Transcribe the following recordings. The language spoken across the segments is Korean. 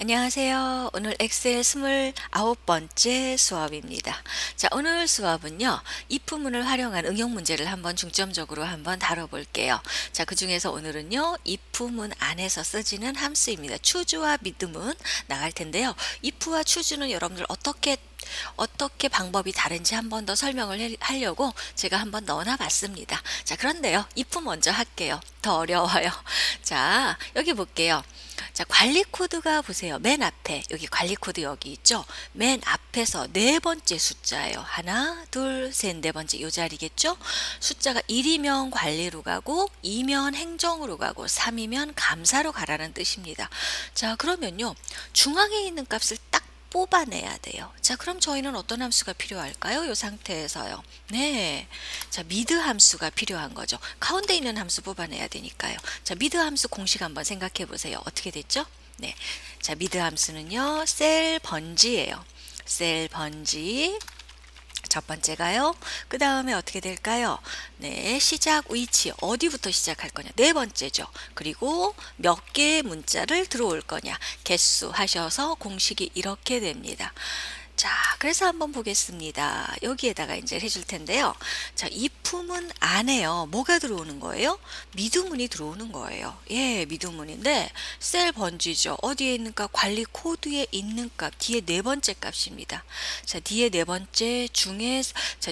안녕하세요. 오늘 엑셀 29번째 수업입니다. 자, 오늘 수업은요, if문을 활용한 응용 문제를 한번 중점적으로 한번 다뤄볼게요. 자, 그 중에서 오늘은요, if문 안에서 쓰지는 함수입니다. 추주와 믿음은 나갈 텐데요. if와 추주는 여러분들 어떻게 방법이 다른지 한 번 더 설명을 하려고 제가 한번 넣어놔 봤습니다. 자, 그런데요, if 먼저 할게요. 더 어려워요. 자, 여기 볼게요. 자, 관리 코드가 보세요. 맨 앞에 여기 관리 코드 여기 있죠. 맨 앞에서 네 번째 숫자예요. 하나, 둘, 셋, 네 번째 요 자리겠죠. 숫자가 1이면 관리로 가고 2면 행정으로 가고 3이면 감사로 가라는 뜻입니다. 자, 그러면요. 중앙에 있는 값을 딱 뽑아내야 돼요. 자, 그럼 저희는 어떤 함수가 필요할까요? 이 상태에서요. 네. 자, 미드 함수가 필요한 거죠. 가운데 있는 함수 뽑아내야 되니까요. 자, 미드 함수 공식 한번 생각해 보세요. 어떻게 됐죠? 네. 자, 미드 함수는요, 셀 번지예요. 셀 번지. 첫 번째가요. 그 다음에 어떻게 될까요? 네, 시작 위치 어디부터 시작할 거냐? 네 번째죠. 그리고 몇 개의 문자를 들어올 거냐? 개수 하셔서 공식이 이렇게 됩니다. 자, 그래서 한번 보겠습니다. 여기에다가 이제 해줄 텐데요. 자, 이 품은 안에요. 뭐가 들어오는 거예요? 미두문이 들어오는 거예요. 예, 미두문인데 셀 번지죠. 어디에 있는 값? 관리 코드에 있는 값. 뒤에 네 번째 값입니다. 자, 뒤에 네 번째 중에 자,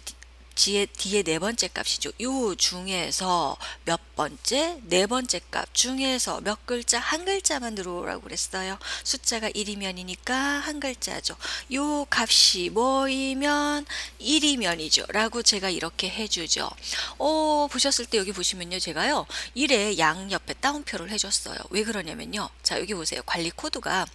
뒤에 네 번째 값이죠. 요 중에서 몇 번째? 네 번째 값 중에서 몇 글자? 한 글자만 들어오라고 그랬어요. 숫자가 1이면이니까 한 글자죠. 요 값이 뭐이면 1이면이죠. 라고 제가 이렇게 해주죠. 보셨을 때 여기 보시면요. 제가요. 1에 양옆에 따옴표를 해줬어요. 왜 그러냐면요. 자, 여기 보세요. 관리 코드가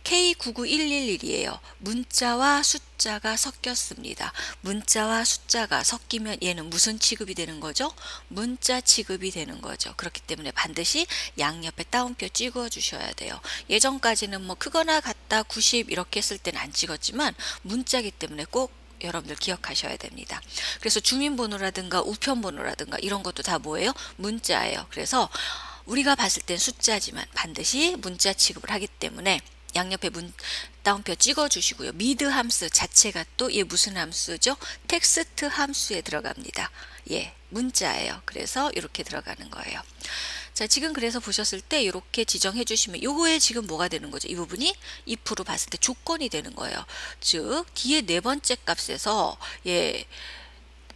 K99111이에요. 문자와 숫자가 섞였습니다. 문자와 숫자가 섞이면 얘는 무슨 취급이 되는 거죠? 문자 취급이 되는 거죠. 그렇기 때문에 반드시 양옆에 따옴표 찍어 주셔야 돼요. 예전까지는 뭐 크거나 같다 90 이렇게 했을 때는 안 찍었지만 문자기 때문에 꼭 여러분들 기억하셔야 됩니다. 그래서 주민번호라든가 우편번호라든가 이런 것도 다 뭐예요? 문자예요. 그래서 우리가 봤을 땐 숫자지만 반드시 문자 취급을 하기 때문에 양옆에 따옴표 찍어 주시고요. 미드 함수 자체가 또 얘 무슨 함수죠? 텍스트 함수에 들어갑니다. 예, 문자예요. 그래서 이렇게 들어가는 거예요. 자, 지금 그래서 보셨을 때 이렇게 지정해 주시면 요거에 지금 뭐가 되는 거죠? 이 부분이 if로 봤을 때 조건이 되는 거예요. 즉, 뒤에 네 번째 값에서 예,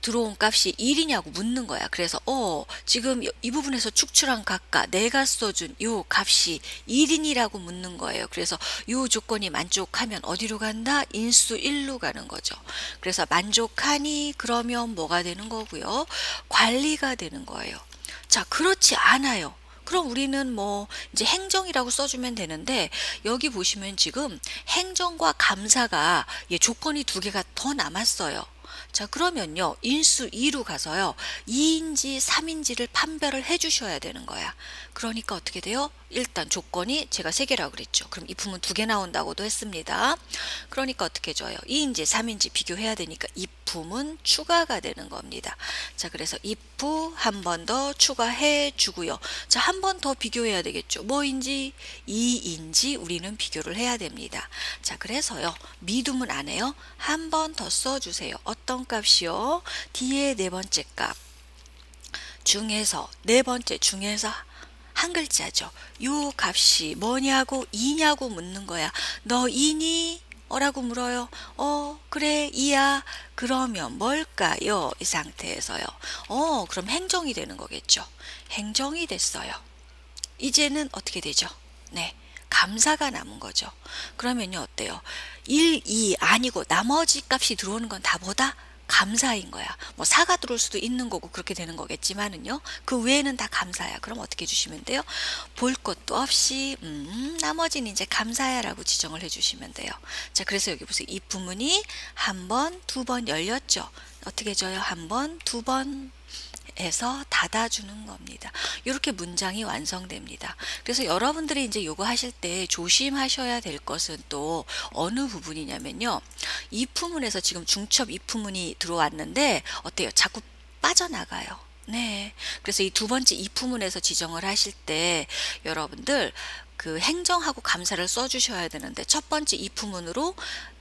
들어온 값이 1이냐고 묻는 거야. 그래서 지금 이 부분에서 축출한 값과 내가 써준 요 값이 1인이라고 묻는 거예요. 그래서 요 조건이 만족하면 어디로 간다? 인수 1로 가는 거죠. 그래서 만족하니 그러면 뭐가 되는 거고요? 관리가 되는 거예요. 자, 그렇지 않아요. 그럼 우리는 뭐 이제 행정이라고 써주면 되는데 여기 보시면 지금 행정과 감사가 조건이 두 개가 더 남았어요. 자, 그러면요. 인수 2로 가서요. 2인지 3인지를 판별을 해 주셔야 되는 거야. 그러니까 어떻게 돼요? 일단 조건이 제가 3개라고 그랬죠. 그럼 이 품은 2개 나온다고도 했습니다. 그러니까 어떻게 줘요? 2인지 3인지 비교해야 되니까 이 품은 추가가 되는 겁니다. 자, 그래서 if 한 번 더 추가해 주고요. 자, 한 번 더 비교해야 되겠죠. 뭐인지 2인지 우리는 비교를 해야 됩니다. 자, 그래서요. 미두문 안에요. 한 번 더 써주세요. 어떤 값이요? 뒤에 네 번째 값 중에서 네 번째 중에서 한 글자죠. 요 값이 뭐냐고 이냐고 묻는 거야. 너 이니? 라고 물어요. 그래, 이야. 그러면 뭘까요? 이 상태에서요. 그럼 행정이 되는 거겠죠. 행정이 됐어요. 이제는 어떻게 되죠? 네. 감사가 남은 거죠. 그러면요, 어때요? 1, 2 아니고 나머지 값이 들어오는 건 다 뭐다? 감사인 거야. 뭐 4가 들어올 수도 있는 거고 그렇게 되는 거겠지만은요. 그 외에는 다 감사야. 그럼 어떻게 해주시면 돼요? 볼 것도 없이 나머지는 이제 감사야라고 지정을 해주시면 돼요. 자, 그래서 여기 보세요. 이 부문이 한 번, 두 번 열렸죠. 어떻게 줘요? 한 번, 두 번 해서 닫아주는 겁니다. 이렇게 문장이 완성됩니다. 그래서 여러분들이 이제 요거 하실 때 조심하셔야 될 것은 또 어느 부분이냐면요. 이 부문에서 지금 중첩 이 부문이 들어왔는데 어때요? 자꾸 빠져나가요. 네. 그래서 이 두 번째 if문에서 지정을 하실 때 여러분들 그 행정하고 감사를 써 주셔야 되는데 첫 번째 if문으로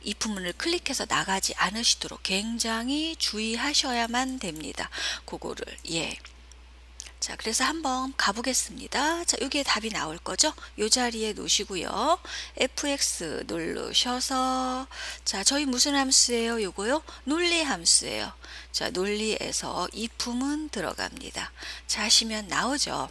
if문을 클릭해서 나가지 않으시도록 굉장히 주의하셔야만 됩니다. 그거를 예. 자, 그래서 한번 가보겠습니다. 자, 여기에 답이 나올 거죠? 요 자리에 놓으시고요. fx 누르셔서 자, 저희 무슨 함수예요? 요거요? 논리 함수예요. 자, 논리에서 if문 들어갑니다. 자, 하시면 나오죠.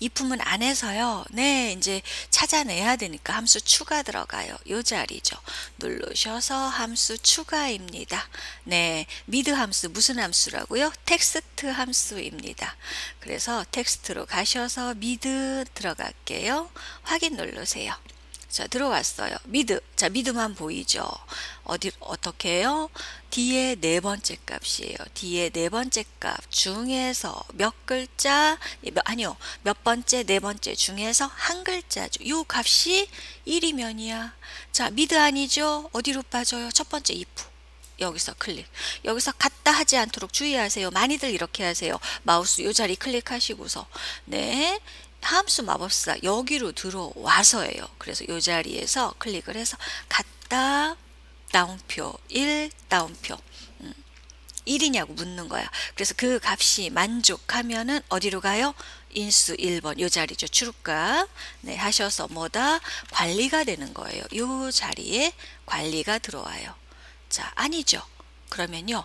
if문 안에서요. 네, 이제 찾아내야 되니까 함수 추가 들어가요. 요 자리죠. 누르셔서 함수 추가입니다. 네, 미드 함수 무슨 함수라고요? 텍스트 함수입니다. 그래서 텍스트로 가셔서 미드 들어갈게요. 확인 누르세요. 자, 들어왔어요. 미드. 자, 미드만 보이죠? 어떻게 해요? 뒤에 네 번째 값이에요. 뒤에 네 번째 값 중에서 몇 글자, 아니요. 몇 번째, 네 번째 중에서 한 글자죠. 요 값이 1이면이야. 자, 미드 아니죠? 어디로 빠져요? 첫 번째 if. 여기서 클릭. 여기서 갔다 하지 않도록 주의하세요. 많이들 이렇게 하세요. 마우스 요 자리 클릭하시고서. 네. 함수 마법사 여기로 들어와서예요. 그래서 이 자리에서 클릭을 해서 갔다 다운표 1 다운표 1이냐고 묻는 거야. 그래서 그 값이 만족하면은 어디로 가요? 인수 1번 요 자리죠. 출입값 네, 하셔서 뭐다? 관리가 되는 거예요. 요 자리에 관리가 들어와요. 자, 아니죠. 그러면요.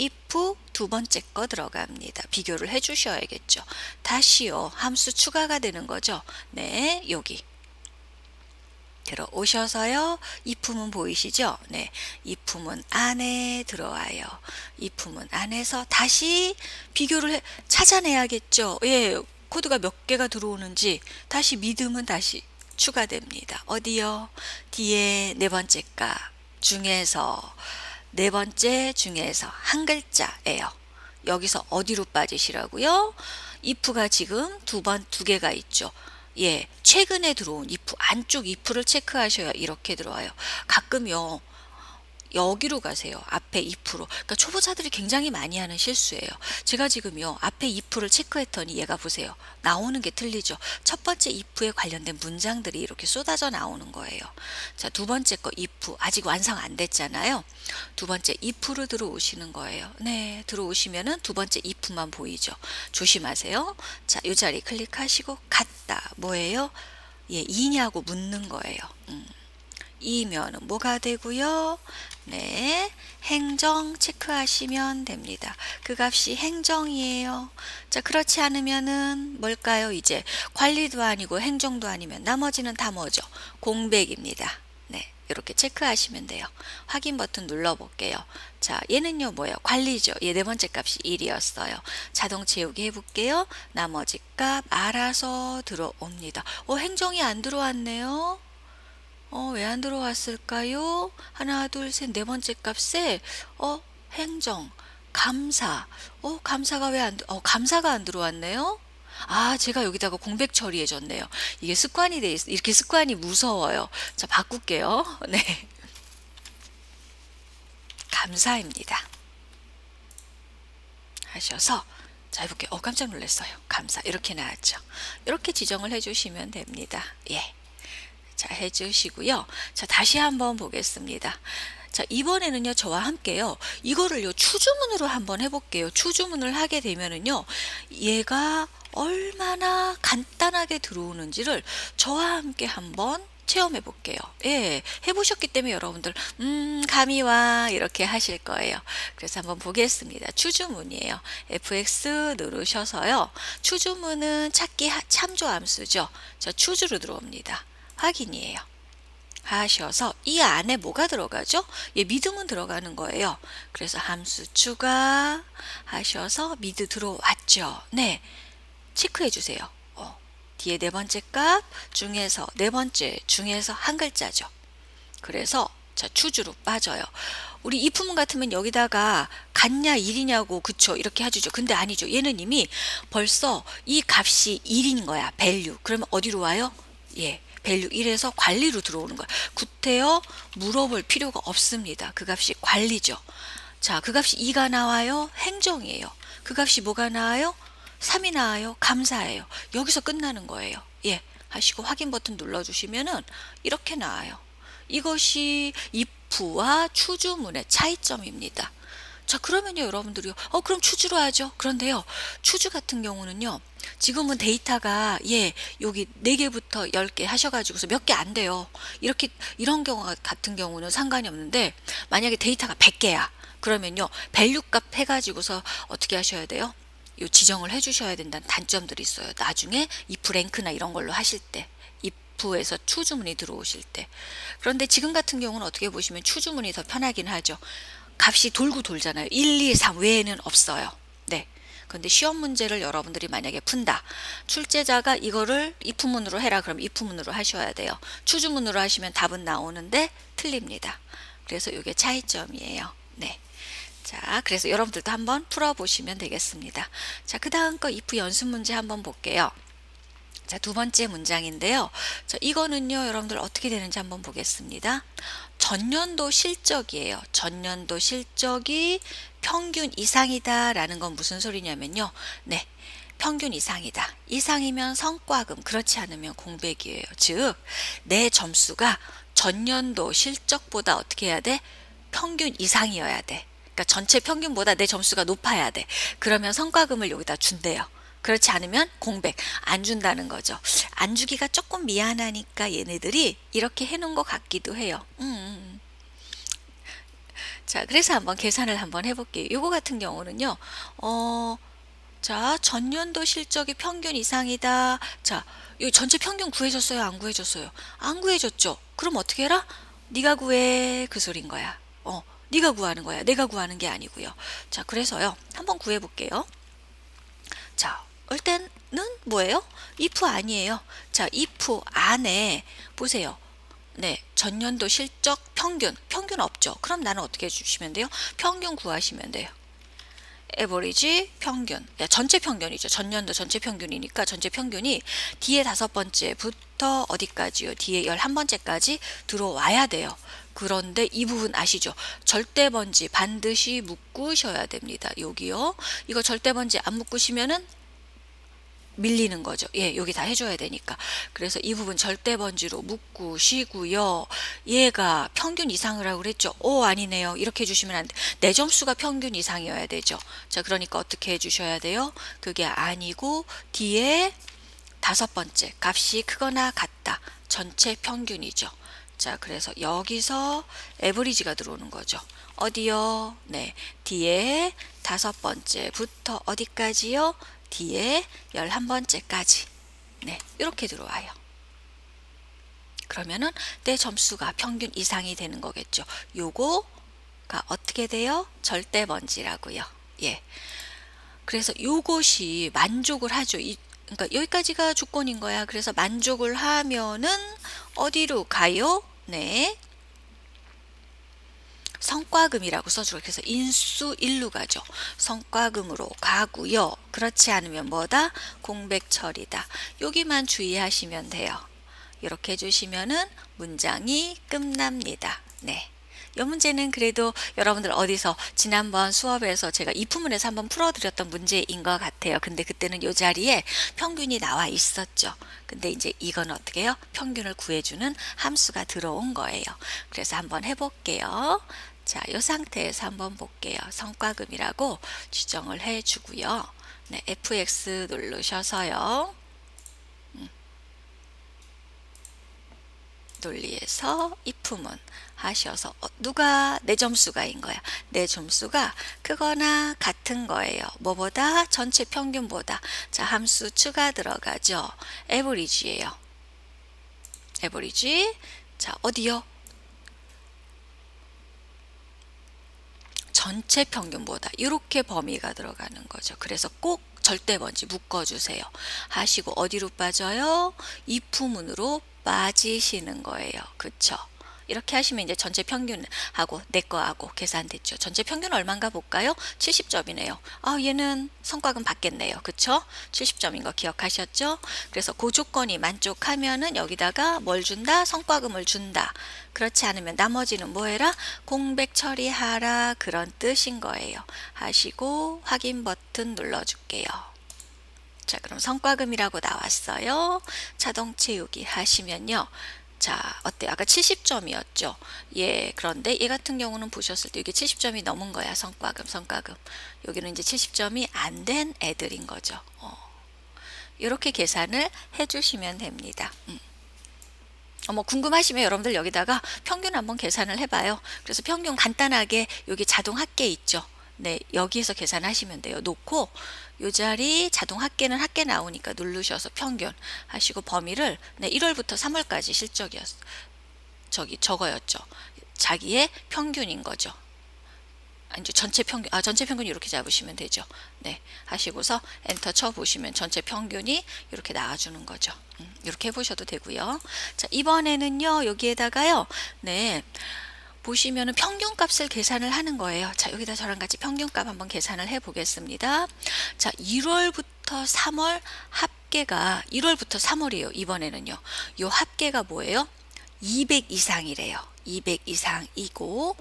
if 두 번째 거 들어갑니다. 비교를 해 주셔야겠죠. 다시요. 함수 추가가 되는 거죠. 네, 여기 들어오셔서요. if문 보이시죠? 네, if문 안에 들어와요. if문 안에서 다시 비교를 찾아내야겠죠. 예, 코드가 몇 개가 들어오는지 다시 믿으면 다시 추가됩니다. 어디요? 뒤에 네 번째 값 중에서 네 번째 중에서 한 글자예요. 여기서 어디로 빠지시라고요? if가 지금 두 개가 있죠. 예, 최근에 들어온 if 안쪽 if를 체크하셔야 이렇게 들어와요. 가끔요. 여기로 가세요. 앞에 if로. 그러니까 초보자들이 굉장히 많이 하는 실수예요. 제가 지금요. 앞에 if를 체크했더니 얘가 보세요. 나오는 게 틀리죠. 첫 번째 if에 관련된 문장들이 이렇게 쏟아져 나오는 거예요. 자, 두 번째 거 if 아직 완성 안 됐잖아요. 두 번째 if로 들어오시는 거예요. 네, 들어오시면은 두 번째 if만 보이죠. 조심하세요. 자, 이 자리 클릭하시고 갔다. 뭐예요? 예, 이냐고 묻는 거예요. 이면은 뭐가 되고요? 네, 행정 체크하시면 됩니다. 그 값이 행정이에요. 자, 그렇지 않으면은 뭘까요? 이제 관리도 아니고 행정도 아니면 나머지는 다 뭐죠? 공백입니다. 네, 이렇게 체크하시면 돼요. 확인 버튼 눌러볼게요. 자, 얘는요 뭐예요? 관리죠. 얘 네 번째 값이 1이었어요. 자동 채우기 해볼게요. 나머지 값 알아서 들어옵니다. 행정이 안 들어왔네요. 왜 안 들어왔을까요? 하나, 둘, 셋, 네 번째 값에, 행정, 감사. 감사가 감사가 안 들어왔네요? 아, 제가 여기다가 공백 처리해 줬네요. 이게 습관이 돼 있어. 이렇게 습관이 무서워요. 자, 바꿀게요. 네. 감사입니다. 하셔서, 자, 해볼게요. 깜짝 놀랐어요. 감사. 이렇게 나왔죠. 이렇게 지정을 해주시면 됩니다. 예. 자, 해주시고요. 자, 다시 한번 보겠습니다. 자, 이번에는요, 저와 함께요, 이거를요, 추주문으로 한번 해볼게요. 추주문을 하게 되면은요, 얘가 얼마나 간단하게 들어오는지를 저와 함께 한번 체험해 볼게요. 예, 해보셨기 때문에 여러분들, 감이 와, 이렇게 하실 거예요. 그래서 한번 보겠습니다. 추주문이에요. fx 누르셔서요, 추주문은 찾기 참조 함수죠. 저 추주로 들어옵니다. 확인이에요. 하셔서 이 안에 뭐가 들어가죠? 예, 미드문 들어가는 거예요. 그래서 함수 추가 하셔서 미드 들어왔죠. 네, 체크해 주세요. 뒤에 네 번째 값 중에서 네 번째 중에서 한 글자죠. 그래서 자, 추주로 빠져요. 우리 if문 같으면 여기다가 같냐 1이냐고 그쵸 이렇게 해주죠. 근데 아니죠. 얘는 이미 벌써 이 값이 1인 거야. 밸류. 그러면 어디로 와요? 예. 밸류 1에서 관리로 들어오는 거야. 구태여 물어볼 필요가 없습니다. 그 값이 관리죠. 자, 그 값이 2가 나와요. 행정이에요. 그 값이 뭐가 나와요? 3이 나와요. 감사해요. 여기서 끝나는 거예요. 예. 하시고 확인 버튼 눌러주시면은 이렇게 나와요. 이것이 if와 추주문의 차이점입니다. 자, 그러면요, 여러분들이요. 그럼 추주로 하죠. 그런데요, 추주 같은 경우는요, 지금은 데이터가, 예, 여기 4개부터 10개 하셔가지고서 몇 개 안 돼요. 이런 경우 같은 경우는 상관이 없는데, 만약에 데이터가 100개야. 그러면요, 밸류 값 해가지고서 어떻게 하셔야 돼요? 요 지정을 해주셔야 된다는 단점들이 있어요. 나중에 if 랭크나 이런 걸로 하실 때. if에서 추주문이 들어오실 때. 그런데 지금 같은 경우는 어떻게 보시면 추주문이 더 편하긴 하죠. 값이 돌고 돌잖아요. 1, 2, 3 외에는 없어요. 네. 근데 시험 문제를 여러분들이 만약에 푼다. 출제자가 이거를 if문으로 해라. 그럼 if문으로 하셔야 돼요. 추주문으로 하시면 답은 나오는데 틀립니다. 그래서 이게 차이점이에요. 네. 자, 그래서 여러분들도 한번 풀어보시면 되겠습니다. 자, 그 다음 거 if 연습 문제 한번 볼게요. 자, 두 번째 문장인데요. 자, 이거는요, 여러분들 어떻게 되는지 한번 보겠습니다. 전년도 실적이에요. 전년도 실적이 평균 이상이다 라는 건 무슨 소리냐면요. 네. 평균 이상이다. 이상이면 성과금, 그렇지 않으면 공백이에요. 즉, 내 점수가 전년도 실적보다 어떻게 해야 돼? 평균 이상이어야 돼. 그러니까 전체 평균보다 내 점수가 높아야 돼. 그러면 성과금을 여기다 준대요. 그렇지 않으면 공백 안 준다는 거죠. 안 주기가 조금 미안하니까 얘네들이 이렇게 해놓은 것 같기도 해요. 자, 그래서 한번 계산을 한번 해볼게요. 요거 같은 경우는요. 자, 전년도 실적이 평균 이상이다. 자, 요 전체 평균 구해줬어요? 안 구해줬어요? 안 구해줬죠? 그럼 어떻게 해라? 네가 구해, 그 소린 거야. 네가 구하는 거야. 내가 구하는 게 아니고요. 자, 그래서요. 한번 구해볼게요. 자, 일단은 뭐예요? if 아니에요. 자, if 안에 보세요. 네, 전년도 실적 평균 없죠. 그럼 나는 어떻게 해주시면 돼요? 평균 구하시면 돼요. 에버리지 평균, 전체 평균이죠. 전년도 전체 평균이니까 전체 평균이 뒤에 5번째부터 어디까지요? 뒤에 11번째까지 들어와야 돼요. 그런데 이 부분 아시죠? 절대번지 반드시 묶으셔야 됩니다. 여기요. 이거 절대번지 안 묶으시면은 밀리는 거죠. 예, 여기 다 해줘야 되니까. 그래서 이 부분 절대번지로 묶으시고요. 얘가 평균 이상을 하고 그랬죠. 아니네요. 이렇게 해주시면 안 돼. 내 점수가 평균 이상이어야 되죠. 자, 그러니까 어떻게 해주셔야 돼요? 그게 아니고 뒤에 5번째 값이 크거나 같다. 전체 평균이죠. 자, 그래서 여기서 에버리지가 들어오는 거죠. 어디요? 네, 뒤에 5번째부터 어디까지요? 뒤에 11번째까지. 네, 이렇게 들어와요. 그러면은 내 점수가 평균 이상이 되는 거겠죠. 요거가 어떻게 돼요? 절대번지라고요. 예. 그래서 요것이 만족을 하죠. 그러니까 여기까지가 조건인 거야. 그래서 만족을 하면은 어디로 가요? 네. 성과금이라고 써주고 그래서 인수 일로 가죠. 성과금으로 가고요. 그렇지 않으면 뭐다? 공백 처리다. 여기만 주의하시면 돼요. 이렇게 해주시면은 문장이 끝납니다. 네. 이 문제는 그래도 여러분들 어디서 지난번 수업에서 제가 if문에서 한번 풀어드렸던 문제인 것 같아요. 근데 그때는 이 자리에 평균이 나와 있었죠. 근데 이제 이건 어떻게 해요? 평균을 구해주는 함수가 들어온 거예요. 그래서 한번 해볼게요. 자, 이 상태에서 한번 볼게요. 성과금이라고 지정을 해주고요. 네, fx 누르셔서요. 논리에서 if문 하셔서 누가 내 점수가인 거야. 내 점수가 크거나 같은 거예요. 뭐보다? 전체 평균보다. 자, 함수 추가 들어가죠. 에버리지예요. 에버리지. 자, 어디요? 전체 평균보다 이렇게 범위가 들어가는 거죠. 그래서 꼭 절대번지 묶어주세요. 하시고 어디로 빠져요? if문으로 빠지시는 거예요. 그쵸? 이렇게 하시면 이제 전체 평균하고 내 거하고 계산됐죠. 전체 평균 얼마인가 볼까요? 70점이네요. 얘는 성과금 받겠네요. 그쵸? 70점인 거 기억하셨죠? 그래서 그 조건이 만족하면은 여기다가 뭘 준다? 성과금을 준다. 그렇지 않으면 나머지는 뭐 해라? 공백 처리하라. 그런 뜻인 거예요. 하시고 확인 버튼 눌러줄게요. 자, 그럼 성과금이라고 나왔어요. 자동 채우기 하시면요. 자, 어때요? 아까 70점이었죠? 예, 그런데 얘 같은 경우는 보셨을 때 이게 70점이 넘은 거야. 성과금. 여기는 이제 70점이 안 된 애들인 거죠. 이렇게 계산을 해주시면 됩니다. 궁금하시면 여러분들 여기다가 평균 한번 계산을 해봐요. 그래서 평균 간단하게 여기 자동 합계 있죠? 네, 여기에서 계산하시면 돼요. 놓고 요 자리 자동 합계는 합계 나오니까 누르셔서 평균 하시고 범위를 1월부터 3월까지 저거였죠. 자기의 평균인 거죠. 이제 전체 평균 이렇게 잡으시면 되죠. 네, 하시고서 엔터 쳐 보시면 전체 평균이 이렇게 나와주는 거죠. 이렇게 해보셔도 되고요. 자, 이번에는요 여기에다가요, 네, 보시면은 평균값을 계산을 하는 거예요. 자, 여기다 저랑 같이 평균값 한번 계산을 해 보겠습니다. 자, 1월부터 3월 합계가 1월부터 3월이에요. 이번에는요. 요 합계가 뭐예요? 200 이상이래요. 200 이상이고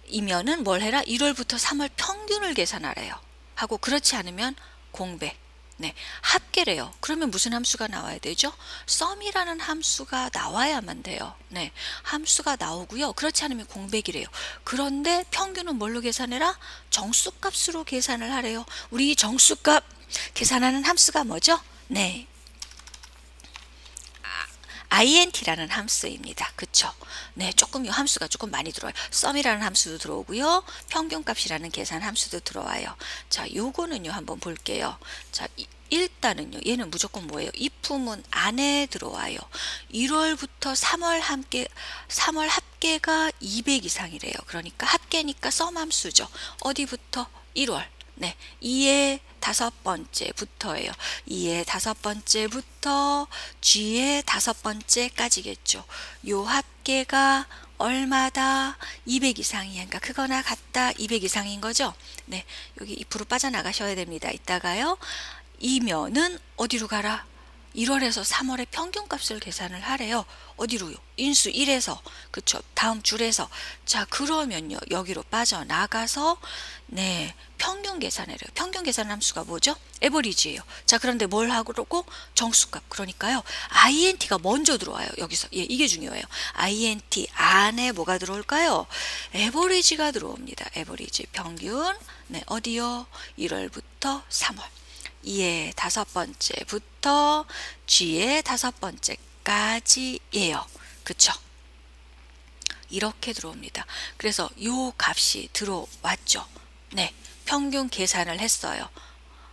이면은 뭘 해라? 1월부터 3월 평균을 계산하래요. 하고 그렇지 않으면 공백. 네, 합계래요. 그러면 무슨 함수가 나와야 되죠? sum이라는 함수가 나와야만 돼요. 네, 함수가 나오고요. 그렇지 않으면 공백이래요. 그런데 평균은 뭘로 계산해라? 정수값으로 계산을 하래요. 우리 정수값 계산하는 함수가 뭐죠? 네, int라는 함수입니다. 그쵸? 네, 조금 이 함수가 조금 많이 들어와요. sum이라는 함수도 들어오고요. 평균값이라는 계산 함수도 들어와요. 자, 요거는요 한번 볼게요. 자, 일단은요 얘는 무조건 뭐예요? if문 안에 들어와요. 1월부터 3월 합계가 200 이상이래요. 그러니까 합계니까 sum 함수죠. 어디부터? 1월. 네, 2의 다섯 번째부터예요. 2의 다섯 번째부터 G의 다섯 번째까지겠죠. 요 합계가 얼마다? 200 이상이야. 그러니까 크거나 같다. 200 이상인 거죠. 네, 여기 2% 빠져나가셔야 됩니다. 이따가요. 이면은 어디로 가라? 1월에서 3월의 평균값을 계산을 하래요. 어디로요? 인수 1에서. 그쵸? 다음 줄에서. 자, 그러면요. 여기로 빠져나가서 네, 평균 계산해요. 평균 계산 함수가 뭐죠? 에버리지예요. 자, 그런데 뭘 하고 정수값. 그러니까요. int가 먼저 들어와요. 여기서. 예, 이게 중요해요. int 안에 뭐가 들어올까요? 에버리지가 들어옵니다. 에버리지 평균. 네, 어디요? 1월부터 3월. 2의 다섯 번째부터 G의 다섯 번째까지예요. 그쵸? 이렇게 들어옵니다. 그래서 요 값이 들어왔죠. 네, 평균 계산을 했어요.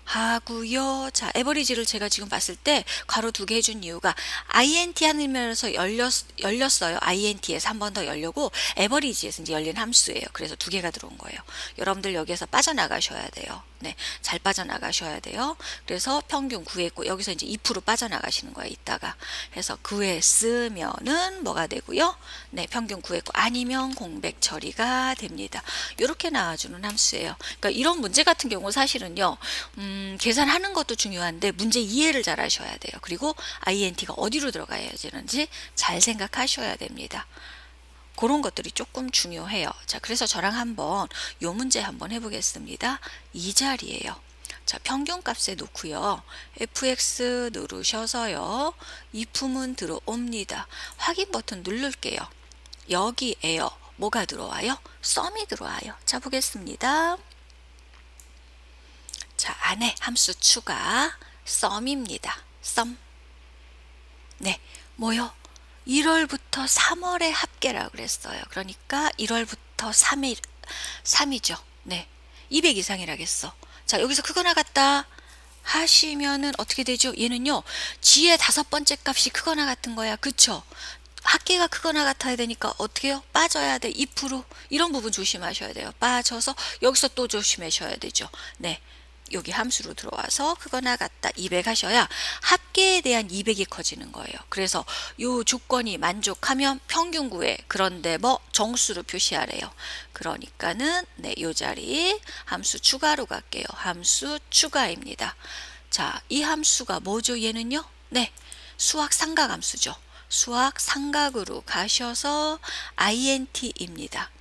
하고요. 자, 에버리지를 제가 지금 봤을 때 괄호 2개 해준 이유가 int 하면서 열렸어요. int에서 한 번 더 열려고 에버리지에서 이제 열린 함수예요. 그래서 2개가 들어온 거예요. 여러분들 여기에서 빠져나가셔야 돼요. 네, 잘 빠져나가셔야 돼요. 그래서 평균 구했고 여기서 이제 2% 빠져나가시는 거예요. 이따가 해서 구했으면은 뭐가 되고요. 네, 평균 구했고 아니면 공백 처리가 됩니다. 이렇게 나와주는 함수예요. 그러니까 이런 문제 같은 경우 사실은요. 계산하는 것도 중요한데 문제 이해를 잘 하셔야 돼요. 그리고 int가 어디로 들어가야 되는지 잘 생각하셔야 됩니다. 그런 것들이 조금 중요해요. 자, 그래서 저랑 한번 요 문제 한번 해보겠습니다. 이 자리에요. 자, 평균값에 놓고요. fx 누르셔서요. if문 들어옵니다. 확인 버튼 누를게요. 여기에요. 뭐가 들어와요? sum이 들어와요. 자, 보겠습니다. 자, 안에 함수 추가 sum입니다. sum. 네, 뭐요? 1월부터 3월의 합계라고 그랬어요. 그러니까 1월부터 3이죠. 네, 200 이상이라겠어. 자, 여기서 크거나 같다 하시면은 어떻게 되죠? 얘는요, G의 다섯 번째 값이 크거나 같은 거야. 그쵸? 합계가 크거나 같아야 되니까 어떻게 해요? 빠져야 돼. 2% 이런 부분 조심하셔야 돼요. 빠져서 여기서 또 조심하셔야 되죠. 네, 여기 함수로 들어와서 크거나 같다 200 하셔야 합계에 대한 200이 커지는 거예요. 그래서 요 조건이 만족하면 평균 구해. 그런데 뭐 정수로 표시하래요. 그러니까는 네, 요 자리 함수 추가로 갈게요. 함수 추가입니다. 자, 이 함수가 뭐죠? 얘는요? 네, 수학 삼각 함수죠. 수학 삼각으로 가셔서 int입니다.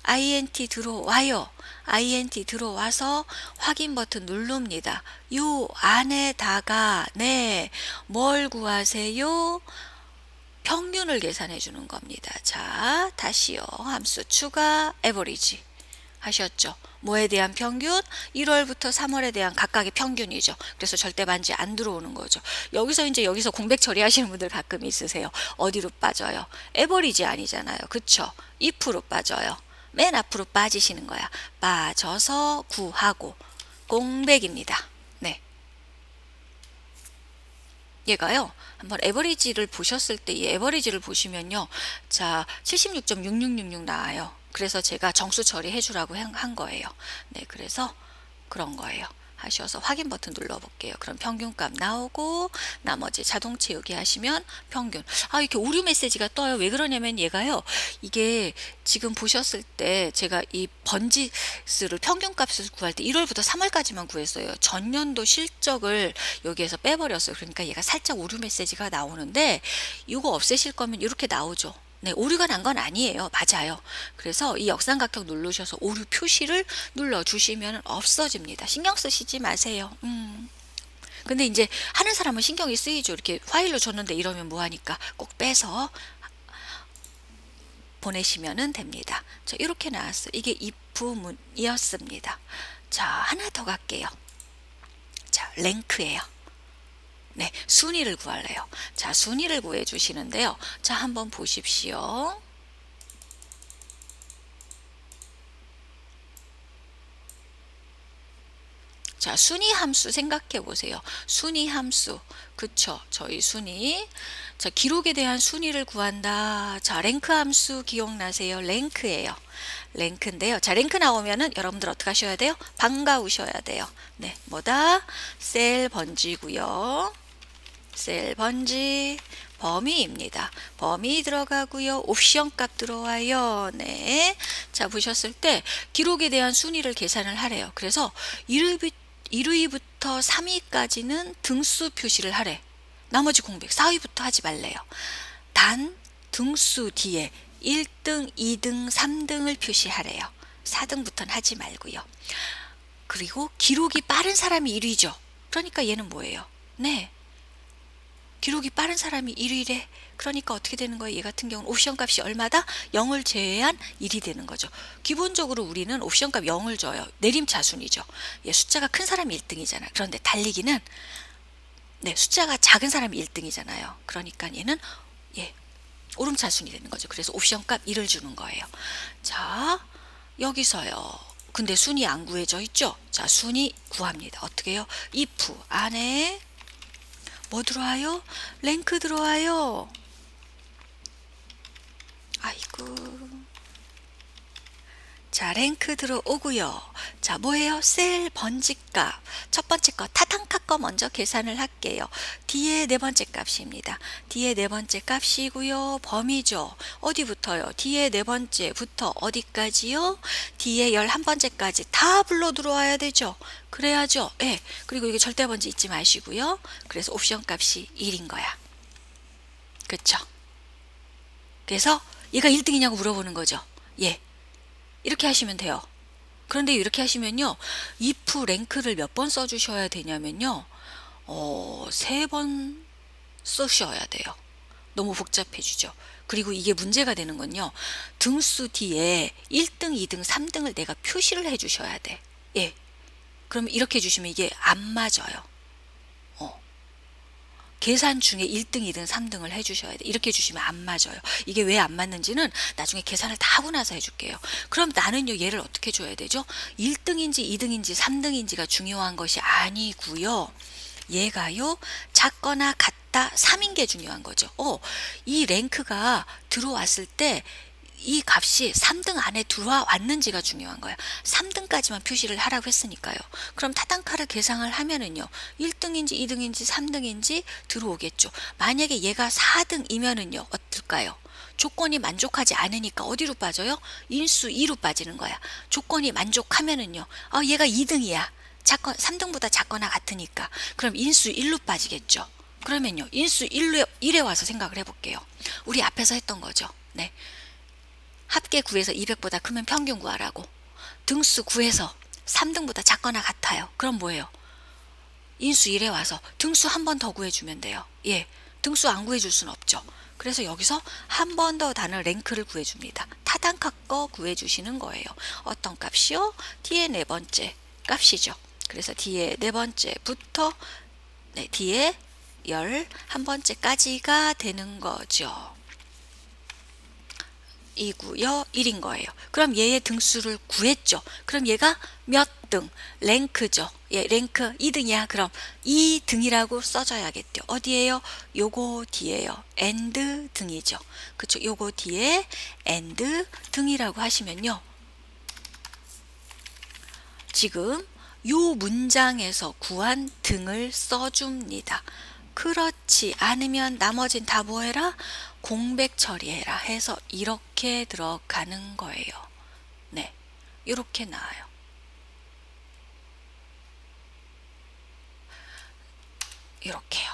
int 들어와요. int 들어와서 확인 버튼 누릅니다. 요 안에다가 네, 뭘 구하세요? 평균을 계산해 주는 겁니다. 자, 다시요. 함수 추가 average 하셨죠. 뭐에 대한 평균? 1월부터 3월에 대한 각각의 평균이죠. 그래서 절대 반지 안 들어오는 거죠. 여기서 공백 처리하시는 분들 가끔 있으세요. 어디로 빠져요? 에버리지 아니잖아요. 그쵸? if로 빠져요. 맨 앞으로 빠지시는 거야. 빠져서 구하고 공백입니다. 네. 얘가요. 한번 에버리지를 보셨을 때 이 에버리지를 보시면요. 자, 76.6666 나와요. 그래서 제가 정수 처리해 주라고 한 거예요. 네, 그래서 그런 거예요. 하셔서 확인 버튼 눌러 볼게요. 그럼 평균값 나오고 나머지 자동 채우기 하시면 평균. 아, 이렇게 오류 메시지가 떠요. 왜 그러냐면 얘가요. 이게 지금 보셨을 때 제가 이 번지수를 평균값을 구할 때 1월부터 3월까지만 구했어요. 전년도 실적을 여기에서 빼버렸어요. 그러니까 얘가 살짝 오류 메시지가 나오는데 이거 없애실 거면 이렇게 나오죠. 네, 오류가 난 건 아니에요. 맞아요. 그래서 이 역삼각형 누르셔서 오류 표시를 눌러주시면 없어집니다. 신경 쓰시지 마세요. 근데 이제 하는 사람은 신경이 쓰이죠. 이렇게 파일로 줬는데 이러면 뭐하니까 꼭 빼서 보내시면 됩니다. 자, 이렇게 나왔어요. 이게 if문이었습니다. 자, 하나 더 갈게요. 자, 랭크예요. 네, 순위를 구할래요. 자, 순위를 구해 주시는데요. 자, 한번 보십시오. 자, 순위 함수 생각해 보세요. 순위 함수. 그쵸? 저희 순위. 자, 기록에 대한 순위를 구한다. 자, 랭크 함수 기억나세요? 랭크예요. 랭크인데요. 자, 랭크 나오면은 여러분들 어떻게 하셔야 돼요? 반가우셔야 돼요. 네, 뭐다? 셀 번지고요. 셀 번지 범위입니다. 범위 들어가고요. 옵션 값 들어와요. 네. 자, 보셨을 때 기록에 대한 순위를 계산을 하래요. 그래서 1위부터 3위까지는 등수 표시를 하래. 나머지 공백 4위부터 하지 말래요. 단 등수 뒤에 1등, 2등, 3등을 표시하래요. 4등부터는 하지 말고요. 그리고 기록이 빠른 사람이 1위죠. 그러니까 얘는 뭐예요? 네. 기록이 빠른 사람이 1위래. 그러니까 어떻게 되는 거예요? 얘 같은 경우는 옵션 값이 얼마다? 0을 제외한 1이 되는 거죠. 기본적으로 우리는 옵션 값 0을 줘요. 내림차순이죠. 얘 숫자가 큰 사람이 1등이잖아. 그런데 달리기는 네, 숫자가 작은 사람이 1등이잖아요. 그러니까 얘는 예, 오름차순이 되는 거죠. 그래서 옵션 값 1을 주는 거예요. 자, 여기서요. 근데 순위 안 구해져 있죠? 자, 순위 구합니다. 어떻게 해요? if 안에 뭐 들어와요? 랭크 들어와요. 아이고. 자, 랭크 들어오고요. 자, 뭐예요? 셀 번지값. 첫 번째 거 타당카 거 먼저 계산을 할게요. 뒤에 네 번째 값입니다. 뒤에 네 번째 값이고요. 범위죠. 어디부터요? 뒤에 네 번째부터 어디까지요? 뒤에 11번째까지 다 불러 들어와야 되죠. 그래야죠. 예. 그리고 이게 절대 번지 잊지 마시고요. 그래서 옵션 값이 1인 거야. 그쵸? 그래서 얘가 1등이냐고 물어보는 거죠. 예. 이렇게 하시면 돼요. 그런데 이렇게 하시면요. if 랭크를 몇 번 써주셔야 되냐면요. 3번 쓰셔야 돼요. 너무 복잡해지죠. 그리고 이게 문제가 되는 건요. 등수 뒤에 1등, 2등, 3등을 내가 표시를 해주셔야 돼. 예. 그럼 이렇게 해주시면 이게 안 맞아요. 계산 중에 1등, 2등, 3등을 해주셔야 돼. 이렇게 해주시면 안 맞아요. 이게 왜 안 맞는지는 나중에 계산을 다 하고 나서 해줄게요. 그럼 나는요, 얘를 어떻게 줘야 되죠? 1등인지 2등인지 3등인지가 중요한 것이 아니고요. 얘가요, 작거나 같다 3인 게 중요한 거죠. 이 랭크가 들어왔을 때 이 값이 3등 안에 들어왔는지가 중요한 거야. 3등까지만 표시를 하라고 했으니까요. 그럼 타단카를 계산을 하면은요. 1등인지 2등인지 3등인지 들어오겠죠. 만약에 얘가 4등이면은요. 어떨까요? 조건이 만족하지 않으니까 어디로 빠져요? 인수 2로 빠지는 거야. 조건이 만족하면은요. 얘가 2등이야. 3등보다 작거나 같으니까. 그럼 인수 1로 빠지겠죠. 그러면요. 인수 1에 와서 생각을 해볼게요. 우리 앞에서 했던 거죠. 네. 합계 구해서 200보다 크면 평균 구하라고. 등수 구해서 3등보다 작거나 같아요. 그럼 뭐예요? 인수 1에 와서 등수 한 번 더 구해주면 돼요. 예, 등수 안 구해줄 수는 없죠. 그래서 여기서 한 번 더 단어 랭크를 구해줍니다. 타단카 거 구해주시는 거예요. 어떤 값이요? D의 네 번째 값이죠. 그래서 D의 네 번째부터 D의 11번째까지가 되는 거죠. 2구요 1인 거예요. 그럼 얘의 등수를 구했죠. 그럼 얘가 몇 등? 랭크죠. 예, 랭크 2등이야. 그럼 2등이라고 써줘야겠죠. 어디에요? 요거 뒤에요. and 등이죠. 그쵸? 요거 뒤에 and 등이라고 하시면요. 지금 요 문장에서 구한 등을 써줍니다. 그렇지 않으면 나머진 다 뭐해라? 공백 처리해라 해서 이렇게 들어가는 거예요. 네, 이렇게 나와요. 이렇게요.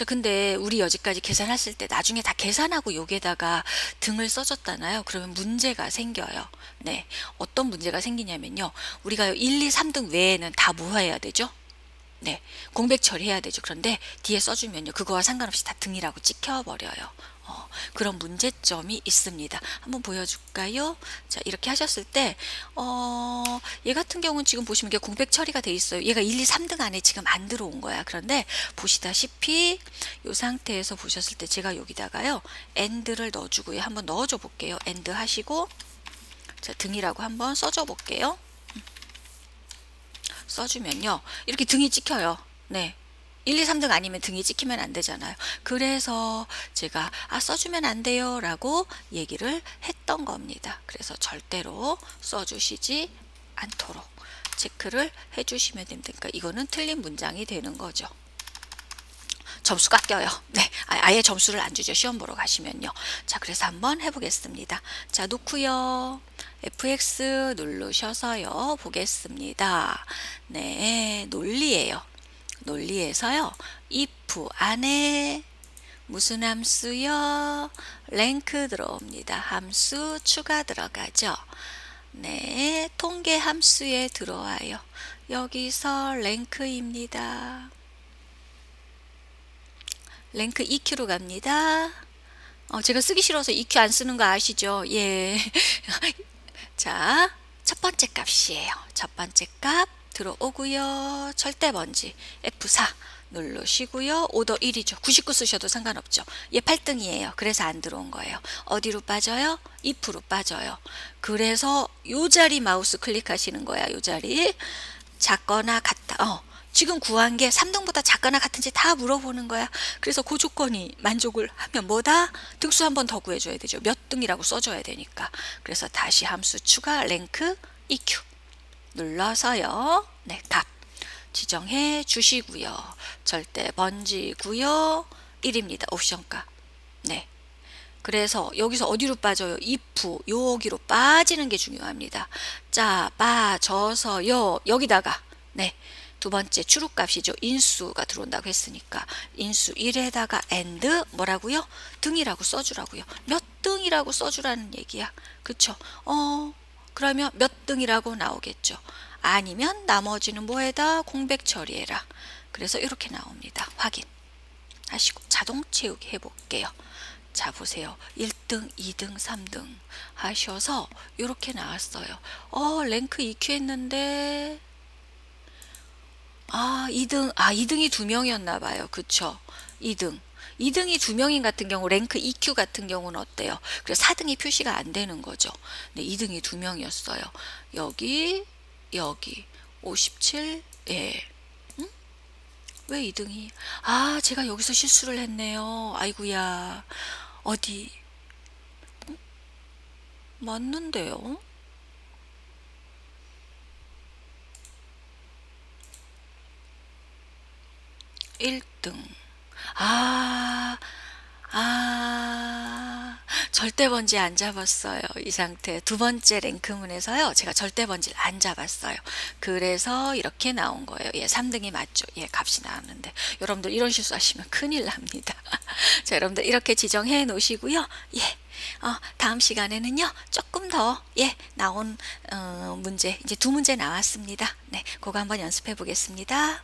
근데 우리 여기까지 계산했을 때 나중에 다 계산하고 여기에다가 등을 써줬잖아요. 그러면 문제가 생겨요. 네, 어떤 문제가 생기냐면요. 우리가 1, 2, 3등 외에는 다 뭐 해야 되죠? 네, 공백 처리해야 되죠. 그런데 뒤에 써주면요. 그거와 상관없이 다 등이라고 찍혀버려요. 그런 문제점이 있습니다. 한번 보여줄까요? 자, 이렇게 하셨을 때, 얘 같은 경우는 지금 보시면 이게 공백 처리가 돼 있어요. 얘가 1, 2, 3등 안에 지금 안 들어온 거야. 그런데 보시다시피 이 상태에서 보셨을 때 제가 여기다가요. and를 넣어주고요. 한번 넣어줘 볼게요. and 하시고, 자, 등이라고 한번 써줘 볼게요. 써주면요. 이렇게 등이 찍혀요. 네. 1, 2, 3등 아니면 등이 찍히면 안 되잖아요. 그래서 제가 써주면 안 돼요 라고 얘기를 했던 겁니다. 그래서 절대로 써주시지 않도록 체크를 해주시면 됩니다. 그러니까 이거는 틀린 문장이 되는 거죠. 점수 깎여요. 네, 아예 점수를 안 주죠. 시험 보러 가시면요. 자, 그래서 한번 해보겠습니다. 자, 놓고요. FX 누르셔서요. 보겠습니다. 네, 논리예요. 논리에서요. if 안에 무슨 함수요? 랭크 들어옵니다. 함수 추가 들어가죠. 네, 통계 함수에 들어와요. 여기서 랭크입니다. 랭크 EQ로 갑니다. 제가 쓰기 싫어서 EQ 안 쓰는 거 아시죠? 예. 자, 첫 번째 값이에요. 첫 번째 값 들어오고요. 절대 번지 F4 누르시고요. 오더 1이죠. 99 쓰셔도 상관없죠. 얘 8등이에요. 그래서 안 들어온 거예요. 어디로 빠져요? if로 빠져요. 그래서 요 자리 마우스 클릭하시는 거야. 요 자리. 작거나 같다. 지금 구한 게 3등보다 작거나 같은지 다 물어보는 거야. 그래서 그 조건이 만족을 하면 뭐다? 등수 한 번 더 구해줘야 되죠. 몇 등이라고 써줘야 되니까. 그래서 다시 함수 추가 랭크 EQ 눌러서요. 네, 값 지정해 주시고요. 절대 번지고요. 1입니다. 옵션 값. 네. 그래서 여기서 어디로 빠져요? if 여기로 빠지는 게 중요합니다. 자, 빠져서요. 여기다가 네. 두 번째 추루값이죠. 인수가 들어온다고 했으니까 인수 1에다가 and 뭐라고요? 등이라고 써주라고요. 몇 등이라고 써주라는 얘기야. 그쵸? 그러면 몇 등이라고 나오겠죠. 아니면 나머지는 뭐에다 공백 처리해라. 그래서 이렇게 나옵니다. 확인하시고 자동 채우기 해볼게요. 자, 보세요. 1등, 2등, 3등 하셔서 이렇게 나왔어요. 랭크 EQ 했는데 2등이 2명이었나 봐요. 그쵸? 2등. 2등이 2명인 같은 경우 랭크 EQ 같은 경우는 어때요? 그래서 4등이 표시가 안 되는 거죠. 네, 2등이 2명이었어요. 여기 57. 예. 응? 왜 2등이? 제가 여기서 실수를 했네요. 아이고야. 어디? 맞는데요? 1등. 아, 절대 번지 안 잡았어요. 이 상태. 두 번째 랭크문에서요. 제가 절대 번지를 안 잡았어요. 그래서 이렇게 나온 거예요. 예, 3등이 맞죠. 예, 값이 나왔는데. 여러분들 이런 실수하시면 큰일 납니다. 자, 여러분들 이렇게 지정해 놓으시고요. 예. 다음 시간에는요, 조금 더, 예, 나온, 문제, 이제 두 문제 나왔습니다. 네, 그거 한번 연습해 보겠습니다.